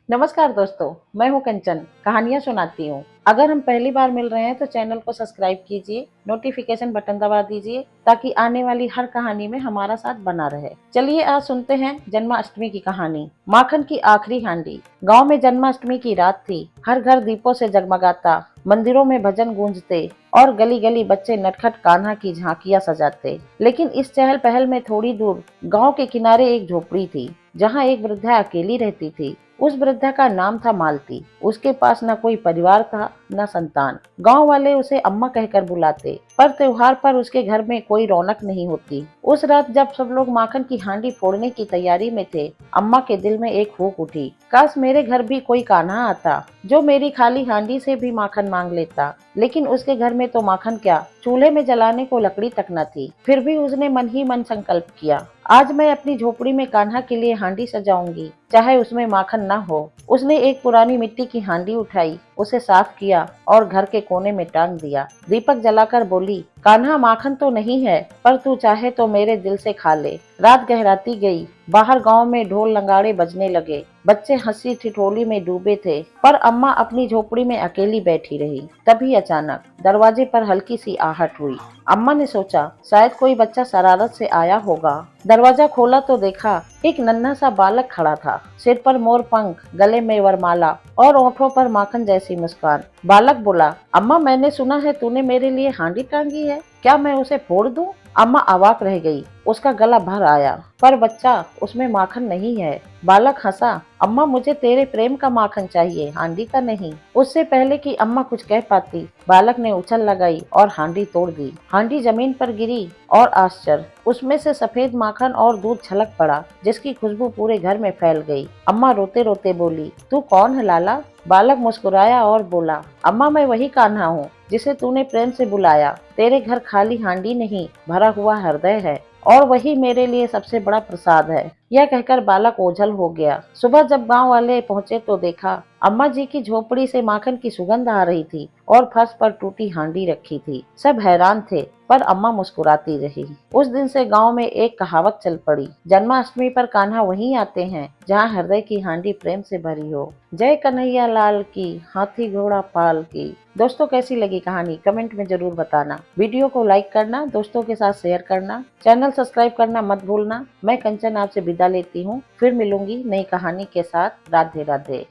नमस्कार दोस्तों, मैं हूं कंचन, कहानियां सुनाती हूं। अगर हम पहली बार मिल रहे हैं तो चैनल को सब्सक्राइब कीजिए, नोटिफिकेशन बटन दबा दीजिए ताकि आने वाली हर कहानी में हमारा साथ बना रहे। चलिए आज सुनते हैं जन्माष्टमी की कहानी। माखन की आखिरी हांडी। गांव में जन्माष्टमी की रात थी। हर घर दीपों से जगमगाता, मंदिरों में भजन गूंजते और गली गली बच्चे नटखट कान्हा की झांकियां सजाते। लेकिन इस चहल पहल में थोड़ी दूर गांव के किनारे एक झोपड़ी थी, जहां एक वृद्धा अकेली रहती थी। उस वृद्धा का नाम था मालती। उसके पास न कोई परिवार था, न संतान। गांव वाले उसे अम्मा कहकर बुलाते, पर त्योहार पर उसके घर में कोई रौनक नहीं होती। उस रात जब सब लोग माखन की हांडी फोड़ने की तैयारी में थे, अम्मा के दिल में एक हुक उठी। काश मेरे घर भी कोई कान्हा आता, जो मेरी खाली हांडी से भी माखन मांग लेता। लेकिन उसके घर में तो माखन क्या, चूल्हे में जलाने को लकड़ी तक न थी। फिर भी उसने मन ही मन संकल्प किया, आज मैं अपनी झोपड़ी में कान्हा के लिए हांडी सजाऊंगी, चाहे उसमें माखन न हो। उसने एक पुरानी मिट्टी की हांडी उठाई, उसे साफ किया और घर के कोने में टांग दिया। दीपक जलाकर बोली, कान्हा माखन तो नहीं है, पर तू चाहे तो मेरे दिल से खा ले। रात गहराती गई। बाहर गांव में ढोल नगाड़े बजने लगे। बच्चे हंसी ठिठोली में डूबे थे, पर अम्मा अपनी झोपड़ी में अकेली बैठी रही। तभी अचानक दरवाजे पर हल्की सी आहट हुई। अम्मा ने सोचा, शायद कोई बच्चा शरारत से आया होगा। दरवाजा खोला तो देखा एक नन्हा सा बालक खड़ा था। सिर पर मोर पंख, गले में वरमाला और ओठों पर माखन जैसी मुस्कान। बालक बोला, अम्मा मैंने सुना है तूने मेरे लिए हांडी टांगी है, क्या मैं उसे फोड़ दूं? अम्मा अवाक रह गई। उसका गला भर आया, पर बच्चा, उसमें माखन नहीं है। बालक हंसा, अम्मा मुझे तेरे प्रेम का माखन चाहिए, हांडी का नहीं। उससे पहले कि अम्मा कुछ कह पाती, बालक ने उछल लगाई और हांडी तोड़ दी। हांडी जमीन पर गिरी और आश्चर्य, उसमें से सफेद माखन और दूध छलक पड़ा, जिसकी खुशबू पूरे घर में फैल गई। अम्मा रोते रोते बोली, तू कौन है लाला? बालक मुस्कुराया और बोला, अम्मा मैं वही कान्हा हूँ जिसे तूने प्रेम से बुलाया। तेरे घर खाली हांडी नहीं, भरा हुआ हृदय है, और वही मेरे लिए सबसे बड़ा प्रसाद है। यह कहकर बालक ओझल हो गया। सुबह जब गांव वाले पहुंचे तो देखा अम्मा जी की झोपड़ी से माखन की सुगंध आ रही थी और फर्श पर टूटी हांडी रखी थी। सब हैरान थे, पर अम्मा मुस्कुराती रही। उस दिन से गांव में एक कहावत चल पड़ी, जन्माष्टमी पर कान्हा वहीं आते हैं जहां हृदय की हांडी प्रेम से भरी हो। जय कन्हैया लाल की, हाथी घोड़ा पाल की। दोस्तों कैसी लगी कहानी कमेंट में जरूर बताना। वीडियो को लाइक करना, दोस्तों के साथ शेयर करना, चैनल सब्सक्राइब करना मत भूलना। मैं कंचन आपसे विदा लेती हूँ, फिर मिलूंगी नई कहानी के साथ। राधे राधे।